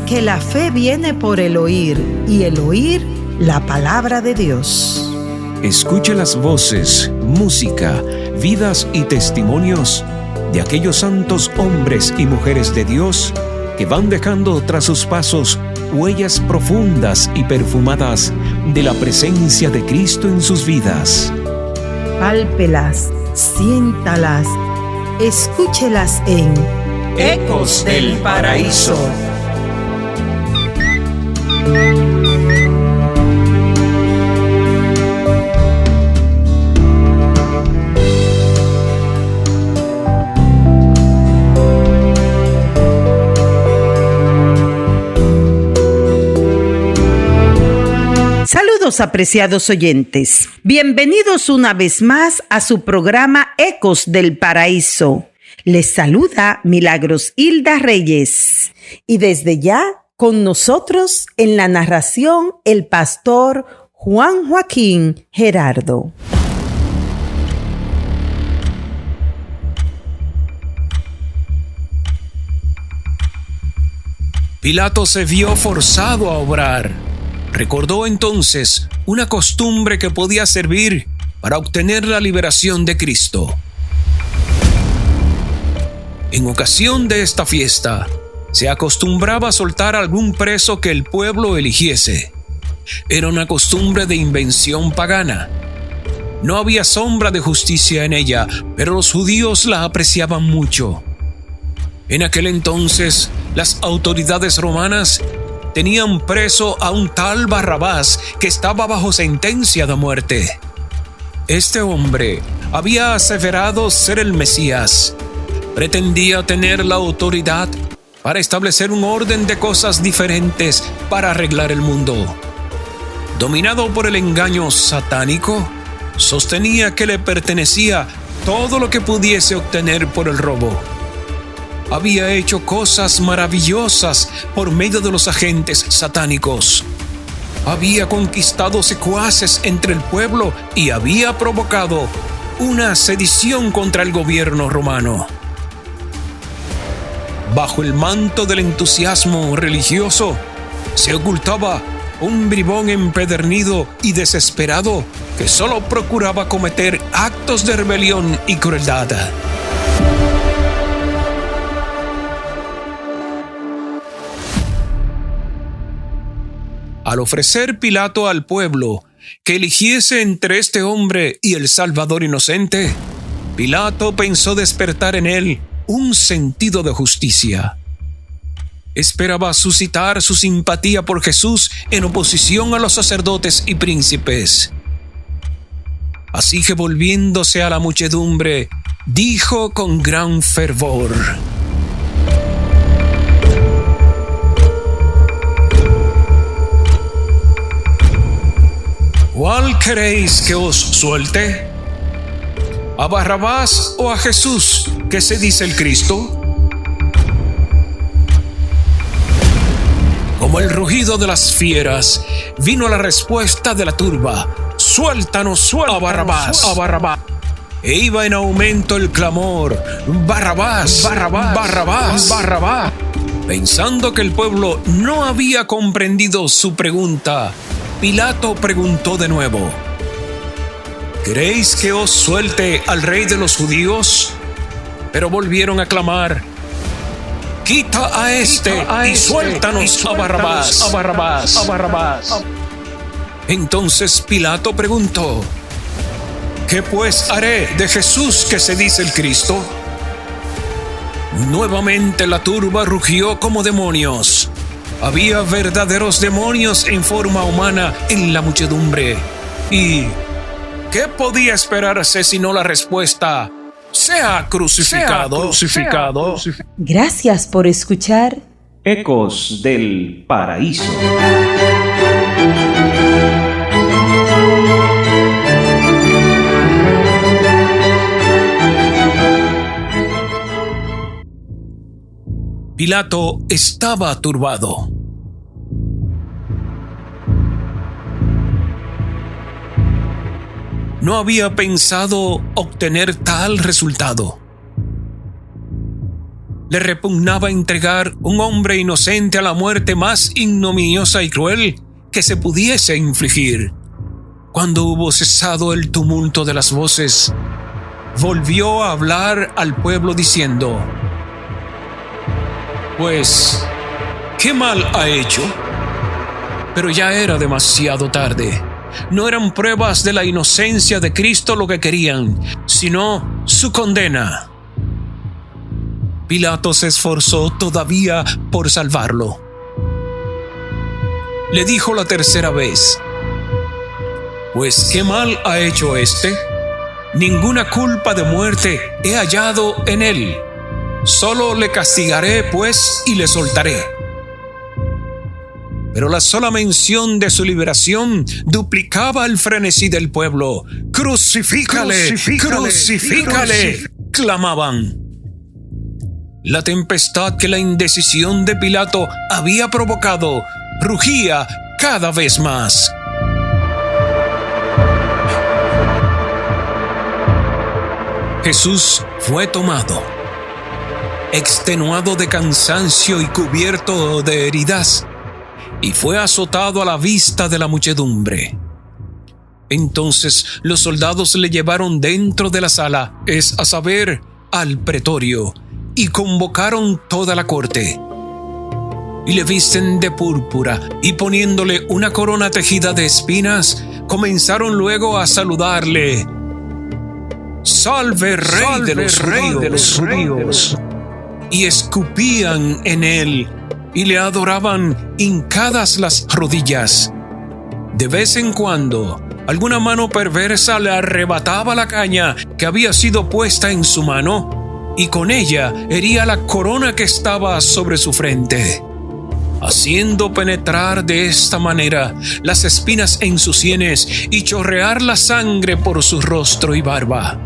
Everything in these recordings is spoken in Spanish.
que la fe viene por el oír y el oír la palabra de Dios. Escuche las voces, música, vidas y testimonios de aquellos santos hombres y mujeres de Dios que van dejando tras sus pasos huellas profundas y perfumadas de la presencia de Cristo en sus vidas. Pálpelas, siéntalas, escúchelas en Ecos del Paraíso. Saludos, apreciados oyentes. Bienvenidos una vez más a su programa Ecos del Paraíso. Les saluda Milagros Hilda Reyes. Y desde ya, con nosotros en la narración, el pastor Juan Joaquín Gerardo. Pilato se vio forzado a obrar. Recordó entonces una costumbre que podía servir para obtener la liberación de Cristo. En ocasión de esta fiesta, se acostumbraba a soltar a algún preso que el pueblo eligiese. Era una costumbre de invención pagana. No había sombra de justicia en ella, pero los judíos la apreciaban mucho. En aquel entonces, las autoridades romanas tenían preso a un tal Barrabás que estaba bajo sentencia de muerte. Este hombre había aseverado ser el Mesías. Pretendía tener la autoridad para establecer un orden de cosas diferentes para arreglar el mundo. Dominado por el engaño satánico, sostenía que le pertenecía todo lo que pudiese obtener por el robo. Había hecho cosas maravillosas por medio de los agentes satánicos. Había conquistado secuaces entre el pueblo y había provocado una sedición contra el gobierno romano. Bajo el manto del entusiasmo religioso se ocultaba un bribón empedernido y desesperado que solo procuraba cometer actos de rebelión y crueldad. Al ofrecer Pilato al pueblo que eligiese entre este hombre y el Salvador inocente, Pilato pensó despertar en él un sentido de justicia. Esperaba suscitar su simpatía por Jesús en oposición a los sacerdotes y príncipes. Así que volviéndose a la muchedumbre, dijo con gran fervor: ¿Cuál queréis que os suelte? ¿A Barrabás o a Jesús, que se dice el Cristo? Como el rugido de las fieras, vino la respuesta de la turba: ¡Suéltanos, a Barrabás! ¡A Barrabás! E iba en aumento el clamor: ¡Barrabás! ¡Barrabás! ¡Barrabás! ¡Barrabás! Pensando que el pueblo no había comprendido su pregunta, Pilato preguntó de nuevo: ¿Queréis que os suelte al rey de los judíos? Pero volvieron a clamar: ¡Quita a este y suéltanos a Barrabás! ¡A Barrabás! ¡A Barrabás! Entonces Pilato preguntó: ¿Qué pues haré de Jesús, que se dice el Cristo? Nuevamente la turba rugió como demonios. Había verdaderos demonios en forma humana en la muchedumbre. ¿Y qué podía esperarse sino la respuesta: ¡Sea crucificado! ¡Sea crucificado! Gracias por escuchar Ecos del Paraíso. Pilato estaba turbado. No había pensado obtener tal resultado. Le repugnaba entregar un hombre inocente a la muerte más ignominiosa y cruel que se pudiese infligir. Cuando hubo cesado el tumulto de las voces, volvió a hablar al pueblo diciendo: Pues, ¿qué mal ha hecho? Pero ya era demasiado tarde. No eran pruebas de la inocencia de Cristo lo que querían, sino su condena. Pilato se esforzó todavía por salvarlo. Le dijo la tercera vez: Pues, ¿qué mal ha hecho éste? Ninguna culpa de muerte he hallado en él. Solo le castigaré, pues, y le soltaré. Pero la sola mención de su liberación duplicaba el frenesí del pueblo. ¡Crucifícale! ¡Crucifícale! Clamaban. La tempestad que la indecisión de Pilato había provocado rugía cada vez más. Jesús fue tomado, extenuado de cansancio y cubierto de heridas, y fue azotado a la vista de la muchedumbre. Entonces los soldados le llevaron dentro de la sala, es a saber, al pretorio, y convocaron toda la corte. Y le visten de púrpura, y poniéndole una corona tejida de espinas, comenzaron luego a saludarle: ¡Salve, Rey de los judíos! Y escupían en él, y le adoraban hincadas las rodillas. De vez en cuando, alguna mano perversa le arrebataba la caña que había sido puesta en su mano, y con ella hería la corona que estaba sobre su frente, haciendo penetrar de esta manera las espinas en sus sienes y chorrear la sangre por su rostro y barba.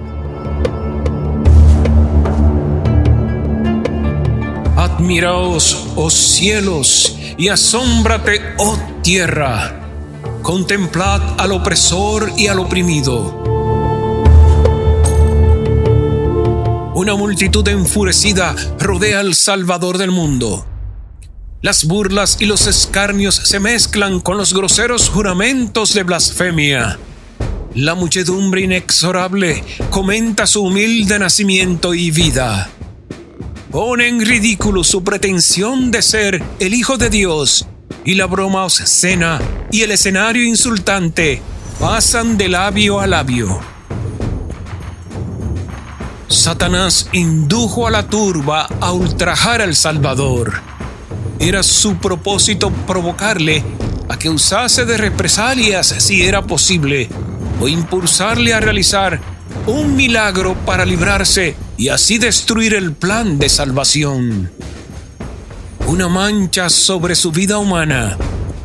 Admiraos, oh cielos, y asómbrate, oh tierra. Contemplad al opresor y al oprimido. Una multitud enfurecida rodea al Salvador del mundo. Las burlas y los escarnios se mezclan con los groseros juramentos de blasfemia. La muchedumbre inexorable comenta su humilde nacimiento y vida. Pone en ridículo su pretensión de ser el Hijo de Dios, y la broma obscena y el escenario insultante pasan de labio a labio. Satanás indujo a la turba a ultrajar al Salvador. Era su propósito provocarle a que usase de represalias si era posible, o impulsarle a realizar un milagro para librarse y así destruir el plan de salvación. Una mancha sobre su vida humana,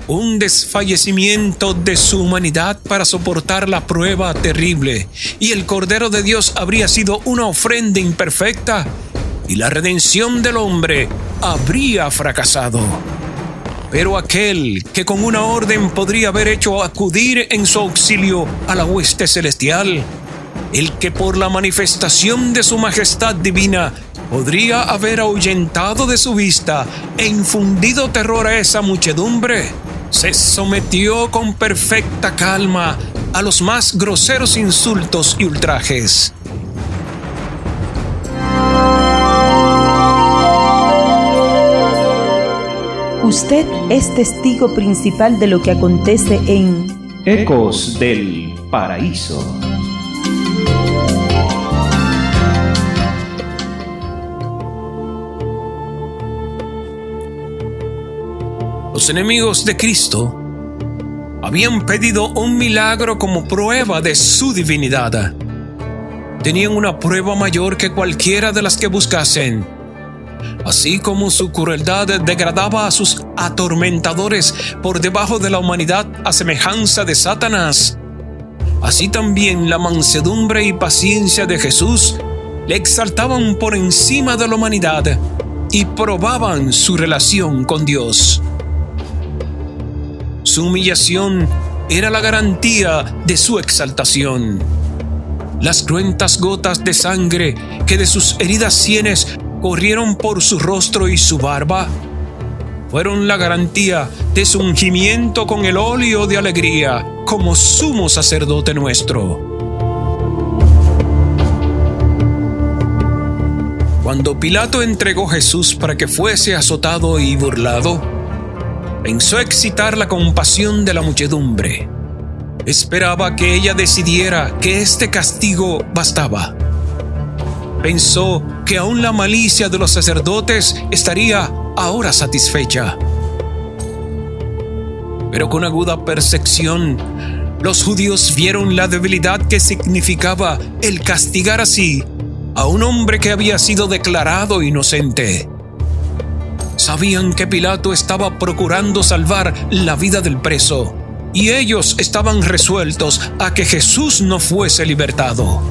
un desfallecimiento de su humanidad para soportar la prueba terrible, y el Cordero de Dios habría sido una ofrenda imperfecta, y la redención del hombre habría fracasado. Pero aquel que con una orden podría haber hecho acudir en su auxilio a la hueste celestial, el que por la manifestación de su majestad divina podría haber ahuyentado de su vista e infundido terror a esa muchedumbre, se sometió con perfecta calma a los más groseros insultos y ultrajes. Usted es testigo principal de lo que acontece en Ecos del Paraíso. Los enemigos de Cristo habían pedido un milagro como prueba de su divinidad. Tenían una prueba mayor que cualquiera de las que buscasen. Así como su crueldad degradaba a sus atormentadores por debajo de la humanidad a semejanza de Satanás, así también la mansedumbre y paciencia de Jesús le exaltaban por encima de la humanidad y probaban su relación con Dios. Su humillación era la garantía de su exaltación. Las cruentas gotas de sangre que de sus heridas sienes corrieron por su rostro y su barba fueron la garantía de su ungimiento con el óleo de alegría como sumo sacerdote nuestro. Cuando Pilato entregó a Jesús para que fuese azotado y burlado, pensó excitar la compasión de la muchedumbre. Esperaba que ella decidiera que este castigo bastaba. Pensó que aún la malicia de los sacerdotes estaría ahora satisfecha. Pero con aguda percepción, los judíos vieron la debilidad que significaba el castigar así a un hombre que había sido declarado inocente. Sabían que Pilato estaba procurando salvar la vida del preso, y ellos estaban resueltos a que Jesús no fuese libertado.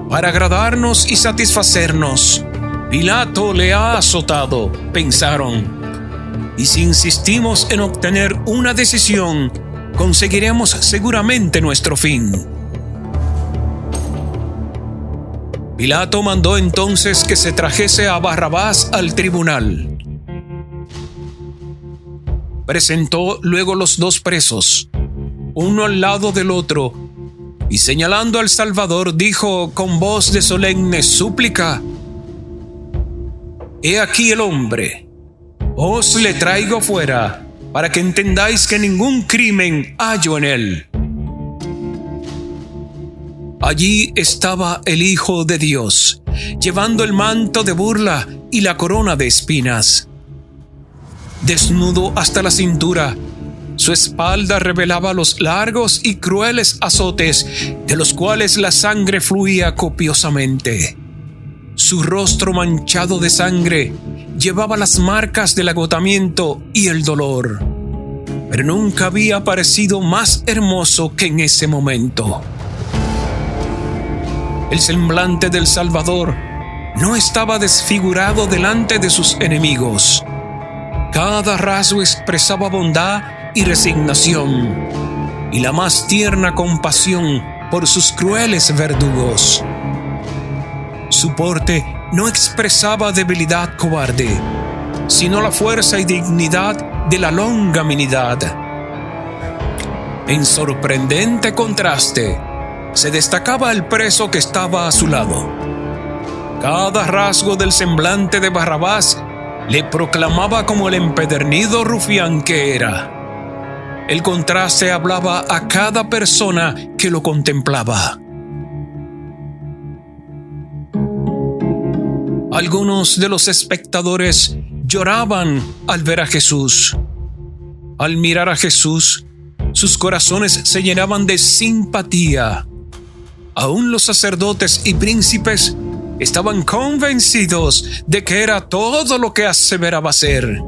Para agradarnos y satisfacernos, Pilato le ha azotado, pensaron, y si insistimos en obtener una decisión, conseguiremos seguramente nuestro fin. Pilato mandó entonces que se trajese a Barrabás al tribunal. Presentó luego los dos presos, uno al lado del otro, y señalando al Salvador dijo con voz de solemne súplica: «He aquí el hombre, os le traigo fuera, para que entendáis que ningún crimen hallo en él». Allí estaba el Hijo de Dios, llevando el manto de burla y la corona de espinas. Desnudo hasta la cintura, su espalda revelaba los largos y crueles azotes de los cuales la sangre fluía copiosamente. Su rostro manchado de sangre llevaba las marcas del agotamiento y el dolor, pero nunca había parecido más hermoso que en ese momento. El semblante del Salvador no estaba desfigurado delante de sus enemigos. Cada rasgo expresaba bondad y resignación, y la más tierna compasión por sus crueles verdugos. Su porte no expresaba debilidad cobarde, sino la fuerza y dignidad de la longanimidad. En sorprendente contraste, se destacaba el preso que estaba a su lado. Cada rasgo del semblante de Barrabás le proclamaba como el empedernido rufián que era. El contraste hablaba a cada persona que lo contemplaba. Algunos de los espectadores lloraban al ver a Jesús. Al mirar a Jesús, sus corazones se llenaban de simpatía. Aún los sacerdotes y príncipes estaban convencidos de que era todo lo que aseveraba ser.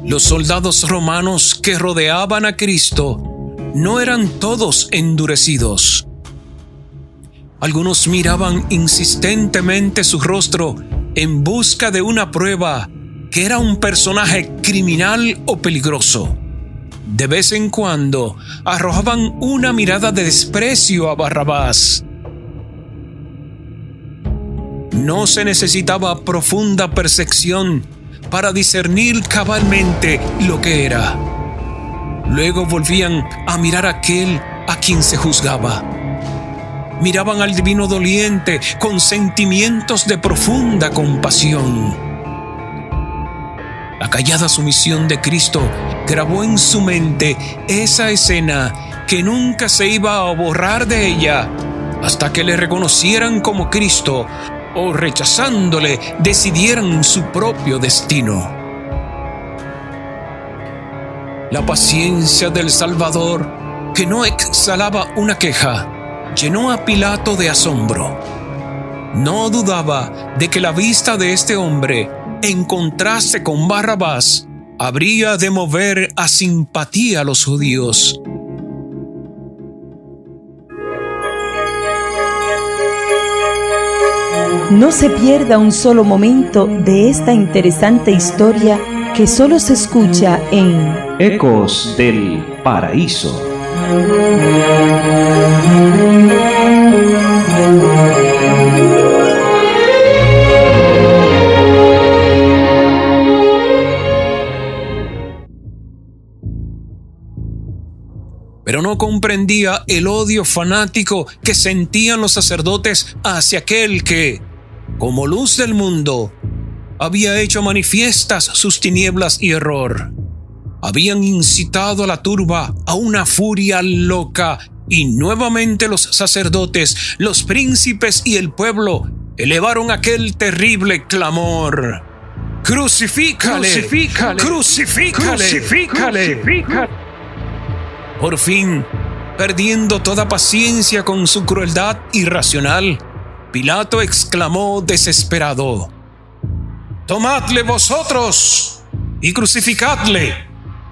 Los soldados romanos que rodeaban a Cristo no eran todos endurecidos. Algunos miraban insistentemente su rostro en busca de una prueba que era un personaje criminal o peligroso. De vez en cuando arrojaban una mirada de desprecio a Barrabás. No se necesitaba profunda percepción para discernir cabalmente lo que era. Luego volvían a mirar a aquel a quien se juzgaba. Miraban al divino doliente con sentimientos de profunda compasión. La callada sumisión de Cristo grabó en su mente esa escena que nunca se iba a borrar de ella hasta que le reconocieran como Cristo o, rechazándole, decidieran su propio destino. La paciencia del Salvador, que no exhalaba una queja, llenó a Pilato de asombro. No dudaba de que la vista de este hombre, en contraste con Barrabás, habría de mover a simpatía a los judíos. No se pierda un solo momento de esta interesante historia que solo se escucha en Ecos del Paraíso. Pero no comprendía el odio fanático que sentían los sacerdotes hacia aquel que, como luz del mundo, había hecho manifiestas sus tinieblas y error. Habían incitado a la turba a una furia loca y nuevamente los sacerdotes, los príncipes y el pueblo elevaron aquel terrible clamor: ¡Crucifícale! ¡Crucifícale! ¡Crucifícale! ¡Crucifícale! Por fin, perdiendo toda paciencia con su crueldad irracional, Pilato exclamó desesperado: «Tomadle vosotros y crucificadle,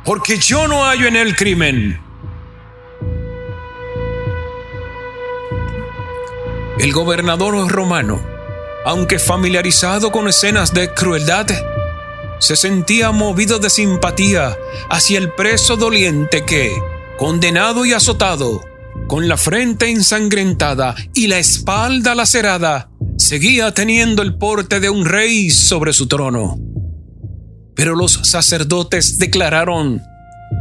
porque yo no hallo en él crimen». El gobernador romano, aunque familiarizado con escenas de crueldad, se sentía movido de simpatía hacia el preso doliente que, condenado y azotado, con la frente ensangrentada y la espalda lacerada, seguía teniendo el porte de un rey sobre su trono. Pero los sacerdotes declararon: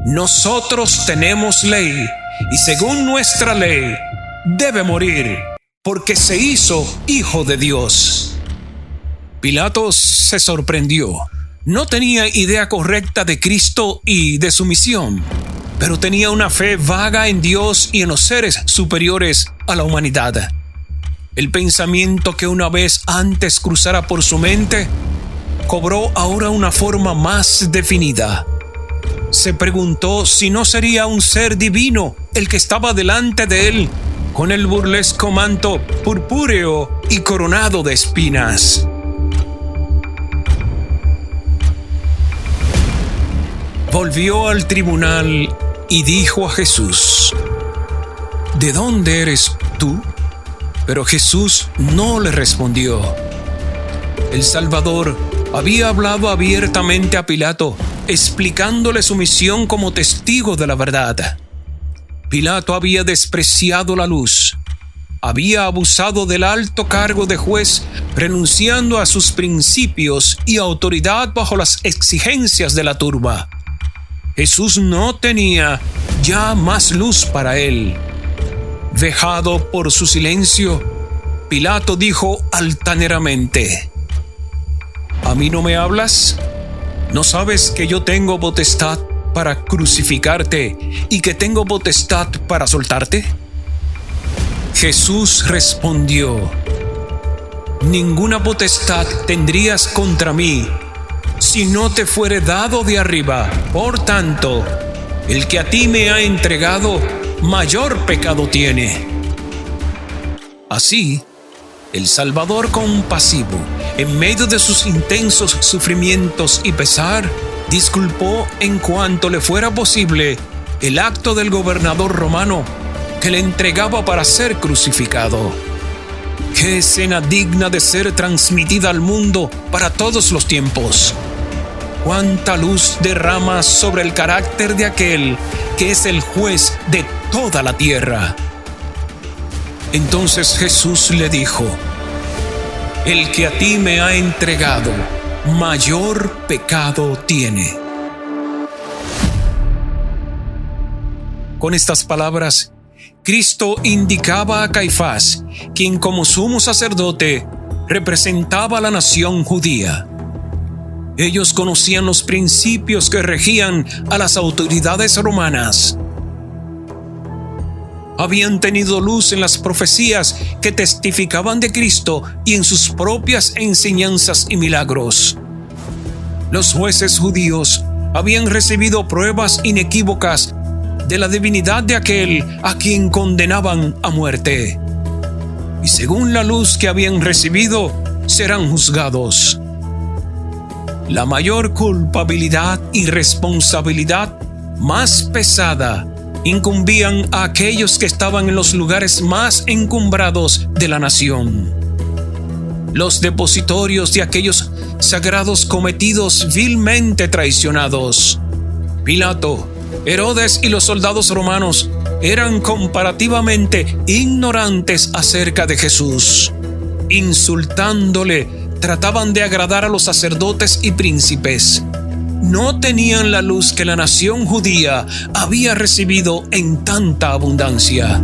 «Nosotros tenemos ley, y según nuestra ley debe morir, porque se hizo hijo de Dios». Pilato se sorprendió. No tenía idea correcta de Cristo y de su misión, pero tenía una fe vaga en Dios y en los seres superiores a la humanidad. El pensamiento que una vez antes cruzara por su mente cobró ahora una forma más definida. Se preguntó si no sería un ser divino el que estaba delante de él, con el burlesco manto purpúreo y coronado de espinas. Volvió al tribunal y dijo a Jesús: «¿De dónde eres tú?». Pero Jesús no le respondió. El Salvador había hablado abiertamente a Pilato, explicándole su misión como testigo de la verdad. Pilato había despreciado la luz, había abusado del alto cargo de juez, renunciando a sus principios y autoridad bajo las exigencias de la turba. Jesús no tenía ya más luz para él. Vejado por su silencio, Pilato dijo altaneramente: «¿A mí no me hablas? ¿No sabes que yo tengo potestad para crucificarte y que tengo potestad para soltarte?». Jesús respondió: «Ninguna potestad tendrías contra mí si no te fuere dado de arriba. Por tanto, el que a ti me ha entregado, mayor pecado tiene». Así, el Salvador compasivo, en medio de sus intensos sufrimientos y pesar, disculpó en cuanto le fuera posible el acto del gobernador romano que le entregaba para ser crucificado. ¡Qué escena digna de ser transmitida al mundo para todos los tiempos! ¡Cuánta luz derrama sobre el carácter de aquel que es el juez de toda la tierra! Entonces Jesús le dijo: «El que a ti me ha entregado, mayor pecado tiene». Con estas palabras, Cristo indicaba a Caifás, quien como sumo sacerdote representaba a la nación judía. Ellos conocían los principios que regían a las autoridades romanas. Habían tenido luz en las profecías que testificaban de Cristo y en sus propias enseñanzas y milagros. Los jueces judíos habían recibido pruebas inequívocas de la divinidad de aquel a quien condenaban a muerte. Y según la luz que habían recibido, serán juzgados. La mayor culpabilidad y responsabilidad más pesada incumbían a aquellos que estaban en los lugares más encumbrados de la nación. los depositorios de aquellos sagrados cometidos vilmente traicionados. Pilato, Herodes y los soldados romanos eran comparativamente ignorantes acerca de Jesús. Insultándole, trataban de agradar a los sacerdotes y príncipes. No tenían la luz que la nación judía había recibido en tanta abundancia.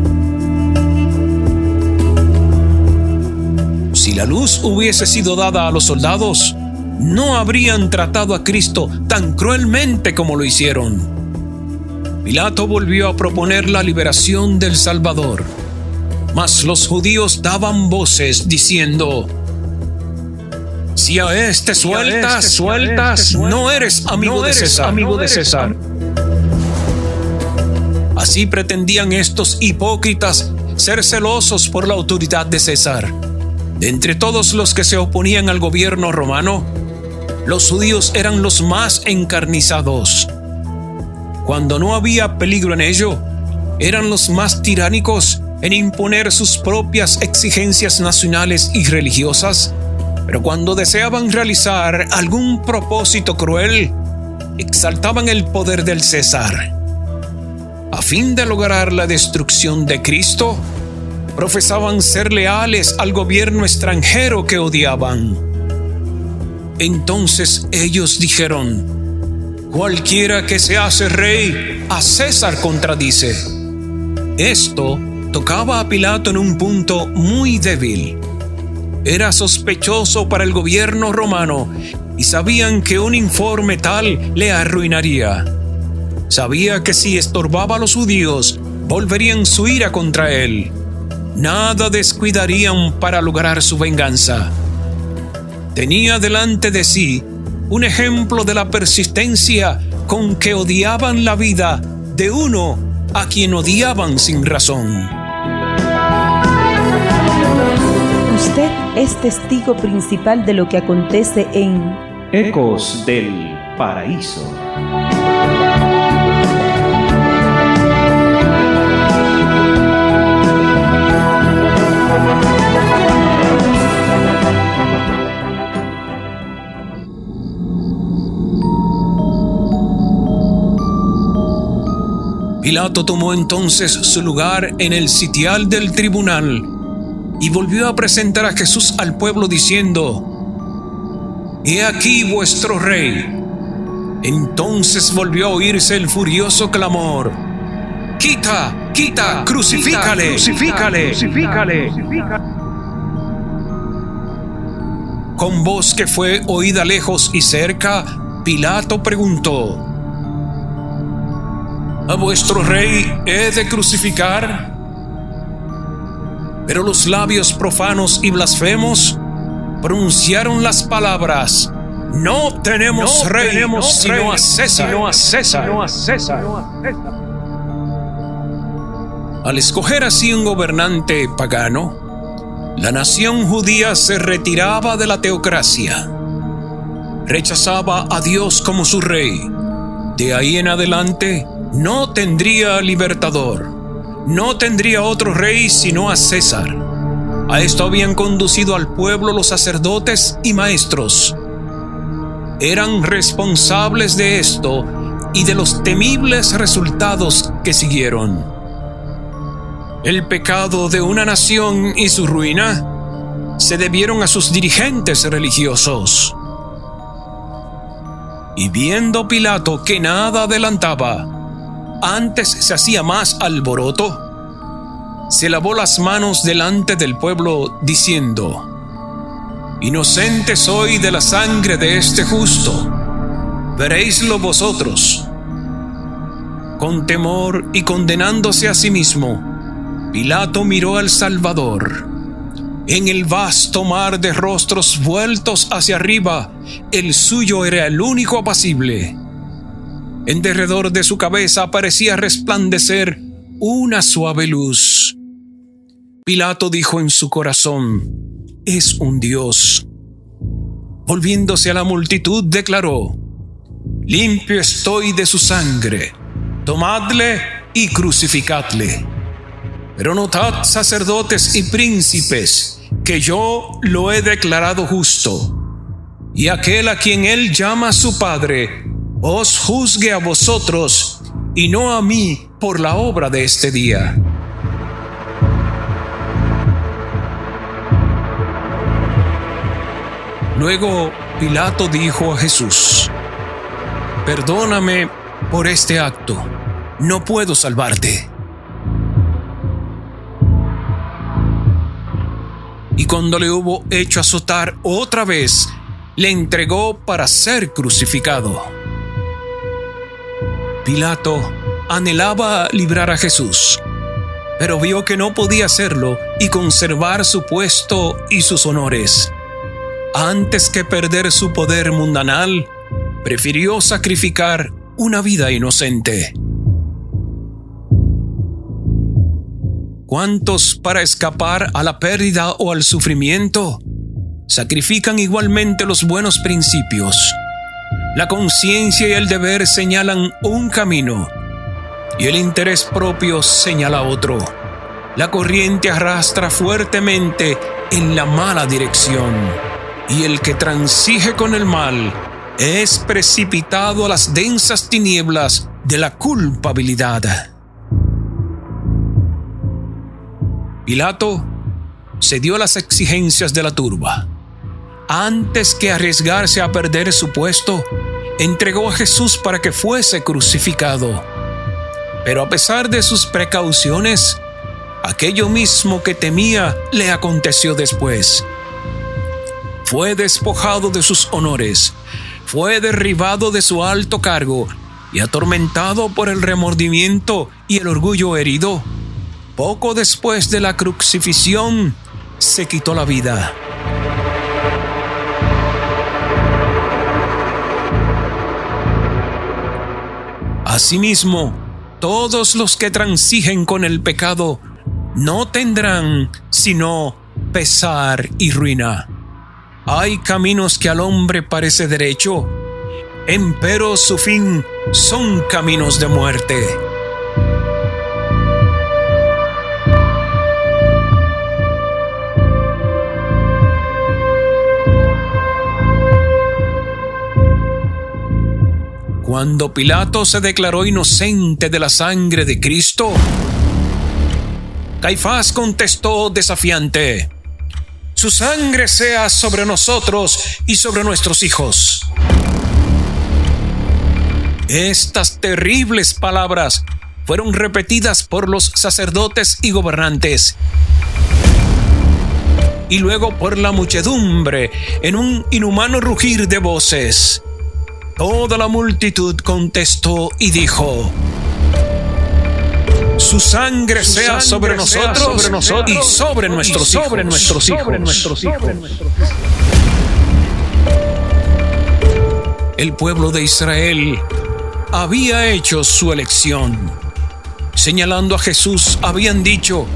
Si la luz hubiese sido dada a los soldados, no habrían tratado a Cristo tan cruelmente como lo hicieron. Pilato volvió a proponer la liberación del Salvador, mas los judíos daban voces diciendo: si a este sueltas, no eres amigo de César. Así pretendían estos hipócritas ser celosos por la autoridad de César. De entre todos los que se oponían al gobierno romano, los judíos eran los más encarnizados. Cuando no había peligro en ello, eran los más tiránicos en imponer sus propias exigencias nacionales y religiosas. Pero cuando deseaban realizar algún propósito cruel, exaltaban el poder del César. A fin de lograr la destrucción de Cristo, profesaban ser leales al gobierno extranjero que odiaban. Entonces ellos dijeron: cualquiera que se hace rey, a César contradice. Esto tocaba a Pilato en un punto muy débil. Era sospechoso para el gobierno romano y sabían que un informe tal le arruinaría. Sabía que si estorbaba a los judíos, volverían su ira contra él. Nada descuidarían para lograr su venganza. Tenía delante de sí un ejemplo de la persistencia con que odiaban la vida de uno a quien odiaban sin razón. Usted es testigo principal de lo que acontece en Ecos del Paraíso. Pilato tomó entonces su lugar en el sitial del tribunal y volvió a presentar a Jesús al pueblo diciendo: «He aquí vuestro rey». Entonces volvió a oírse el furioso clamor: «¡Quita, quita, crucifícale, crucifícale, crucifícale!». Con voz que fue oída lejos y cerca, Pilato preguntó: ¿A vuestro rey he de crucificar? Pero los labios profanos y blasfemos pronunciaron las palabras: «No tenemos rey, sino a César». Al escoger así un gobernante pagano, la nación judía se retiraba de la teocracia. Rechazaba a Dios como su rey. De ahí en adelante no tendría libertador, no tendría otro rey sino a César. A esto habían conducido al pueblo los sacerdotes y maestros. Eran responsables de esto y de los temibles resultados que siguieron. El pecado de una nación y su ruina se debieron a sus dirigentes religiosos. Y viendo Pilato que nada adelantaba, antes se hacía más alboroto, se lavó las manos delante del pueblo diciendo: «Inocente soy de la sangre de este justo, veréislo vosotros». Con temor y condenándose a sí mismo, Pilato miró al Salvador. En el vasto mar de rostros vueltos hacia arriba, el suyo era el único apacible. En derredor de su cabeza parecía resplandecer una suave luz. Pilato dijo en su corazón: «Es un Dios». Volviéndose a la multitud declaró: «Limpio estoy de su sangre, tomadle y crucificadle». Pero notad, sacerdotes y príncipes, que yo lo he declarado justo, y aquel a quien él llama su Padre, os juzgue a vosotros y no a mí por la obra de este día. Luego Pilato dijo a Jesús: perdóname por este acto, no puedo salvarte. Y cuando le hubo hecho azotar otra vez, le entregó para ser crucificado. Pilato anhelaba librar a Jesús, pero vio que no podía hacerlo y conservar su puesto y sus honores. Antes que perder su poder mundanal, prefirió sacrificar una vida inocente. ¿Cuántos, para escapar a la pérdida o al sufrimiento, sacrifican igualmente los buenos principios? La conciencia y el deber señalan un camino, y el interés propio señala otro. La corriente arrastra fuertemente en la mala dirección, y el que transige con el mal es precipitado a las densas tinieblas de la culpabilidad. Pilato cedió a las exigencias de la turba. Antes que arriesgarse a perder su puesto, entregó a Jesús para que fuese crucificado. Pero a pesar de sus precauciones, aquello mismo que temía le aconteció después. Fue despojado de sus honores, fue derribado de su alto cargo y atormentado por el remordimiento y el orgullo herido. Poco después de la crucifixión, se quitó la vida. Asimismo, todos los que transigen con el pecado no tendrán sino pesar y ruina. Hay caminos que al hombre parece derecho, empero su fin son caminos de muerte. Cuando Pilato se declaró inocente de la sangre de Cristo, Caifás contestó desafiante: su sangre sea sobre nosotros y sobre nuestros hijos. Estas terribles palabras fueron repetidas por los sacerdotes y gobernantes, y luego por la muchedumbre en un inhumano rugir de voces. Toda la multitud contestó y dijo: su sangre sea sobre nosotros y sobre nuestros hijos. El pueblo de Israel había hecho su elección. Señalando a Jesús, habían dicho: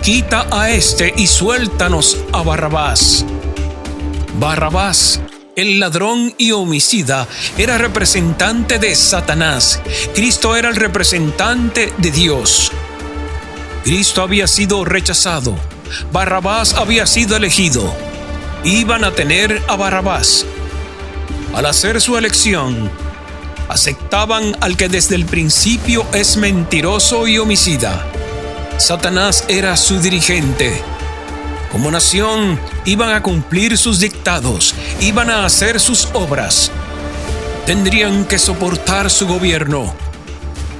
quita a este y suéltanos a Barrabás. Barrabás, el ladrón y homicida, era representante de Satanás. Cristo era el representante de Dios. Cristo había sido rechazado. Barrabás había sido elegido. Iban a tener a Barrabás. Al hacer su elección, aceptaban al que desde el principio es mentiroso y homicida. Satanás era su dirigente. Como nación, iban a cumplir sus dictados, iban a hacer sus obras. Tendrían que soportar su gobierno.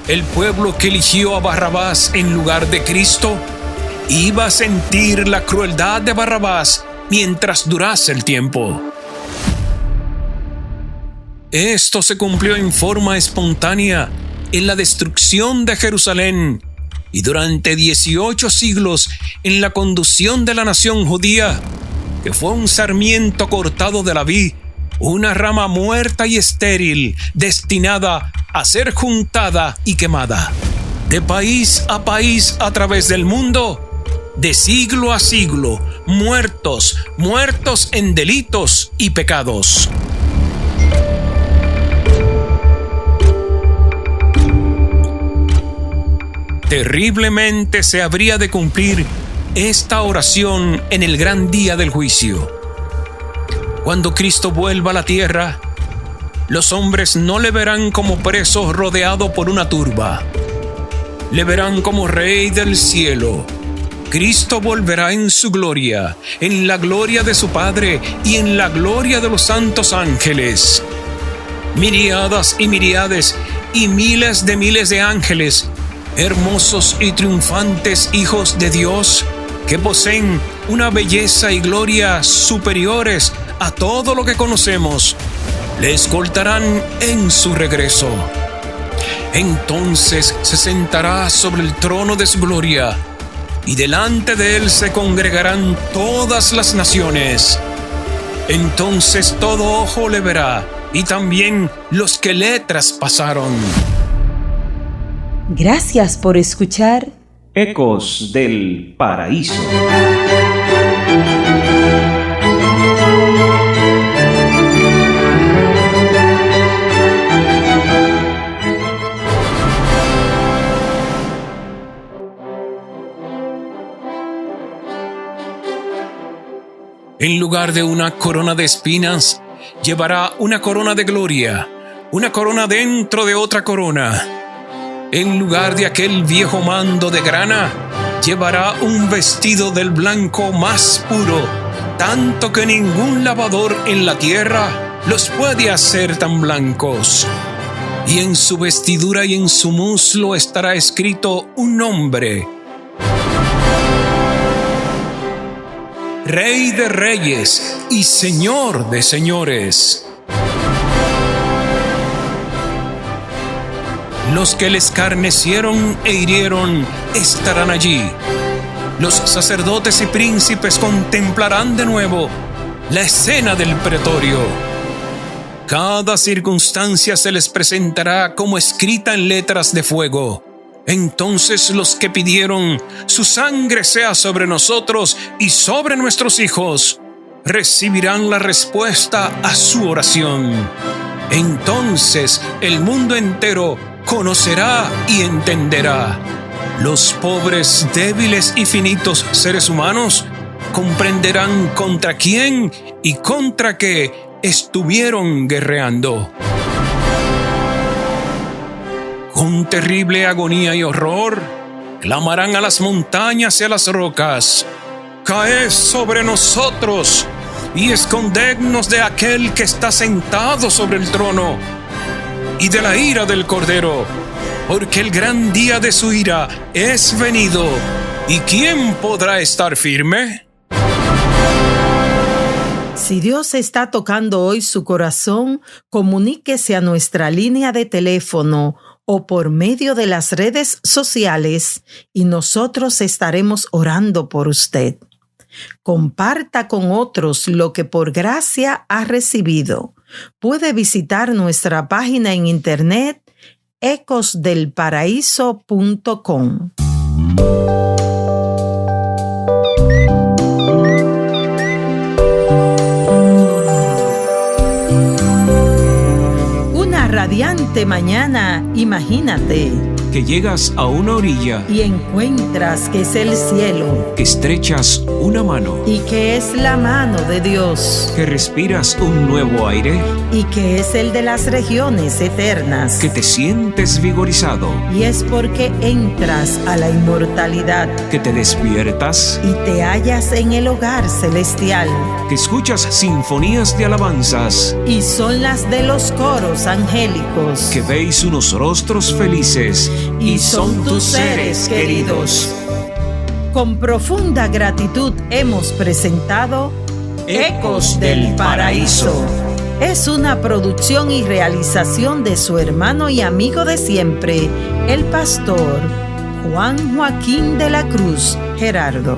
El pueblo que eligió a Barrabás en lugar de Cristo iba a sentir la crueldad de Barrabás mientras durase el tiempo. Esto se cumplió en forma espontánea en la destrucción de Jerusalén y durante 18 siglos en la conducción de la nación judía, que fue un sarmiento cortado de la vid, una rama muerta y estéril destinada a ser juntada y quemada. De país a través del mundo, de siglo a siglo, muertos en delitos y pecados. Terriblemente se habría de cumplir esta oración en el gran día del juicio. Cuando Cristo vuelva a la tierra, los hombres no le verán como preso rodeado por una turba. Le verán como Rey del cielo. Cristo volverá en su gloria, en la gloria de su Padre y en la gloria de los santos ángeles. Miríadas y miríades y miles de ángeles, hermosos y triunfantes hijos de Dios, que poseen una belleza y gloria superiores a todo lo que conocemos, le escoltarán en su regreso. Entonces se sentará sobre el trono de su gloria, y delante de él se congregarán todas las naciones. Entonces todo ojo le verá, y también los que le traspasaron. Gracias por escuchar Ecos del Paraíso. En lugar de una corona de espinas, llevará una corona de gloria, una corona dentro de otra corona. En lugar de aquel viejo mando de grana, llevará un vestido del blanco más puro, tanto que ningún lavador en la tierra los puede hacer tan blancos. Y en su vestidura y en su muslo estará escrito un nombre: Rey de reyes y Señor de señores. Los que le escarnecieron e hirieron estarán allí. Los sacerdotes y príncipes contemplarán de nuevo la escena del pretorio. Cada circunstancia se les presentará como escrita en letras de fuego. Entonces los que pidieron su sangre sea sobre nosotros y sobre nuestros hijos, recibirán la respuesta a su oración. Entonces el mundo entero conocerá y entenderá. Los pobres, débiles y finitos seres humanos comprenderán contra quién y contra qué estuvieron guerreando. Con terrible agonía y horror, clamarán a las montañas y a las rocas: «Caed sobre nosotros y escondednos de aquel que está sentado sobre el trono y de la ira del Cordero, porque el gran día de su ira es venido, ¿y quién podrá estar firme?». Si Dios está tocando hoy su corazón, comuníquese a nuestra línea de teléfono o por medio de las redes sociales y nosotros estaremos orando por usted. Comparta con otros lo que por gracia ha recibido. Puede visitar nuestra página en internet ecosdelparaíso.com. Una radiante mañana, imagínate, Que llegas a una orilla, y encuentras que es el cielo, que estrechas una mano, y que es la mano de Dios, que respiras un nuevo aire, y que es el de las regiones eternas, que te sientes vigorizado, y es porque entras a la inmortalidad que te despiertas, y te hallas en el hogar celestial, que escuchas sinfonías de alabanzas, y son las de los coros angélicos, que veis unos rostros felices, y son tus seres queridos. Con profunda gratitud hemos presentado Ecos del Paraíso. Es una producción y realización de su hermano y amigo de siempre, el pastor Juan Joaquín de la Cruz Gerardo.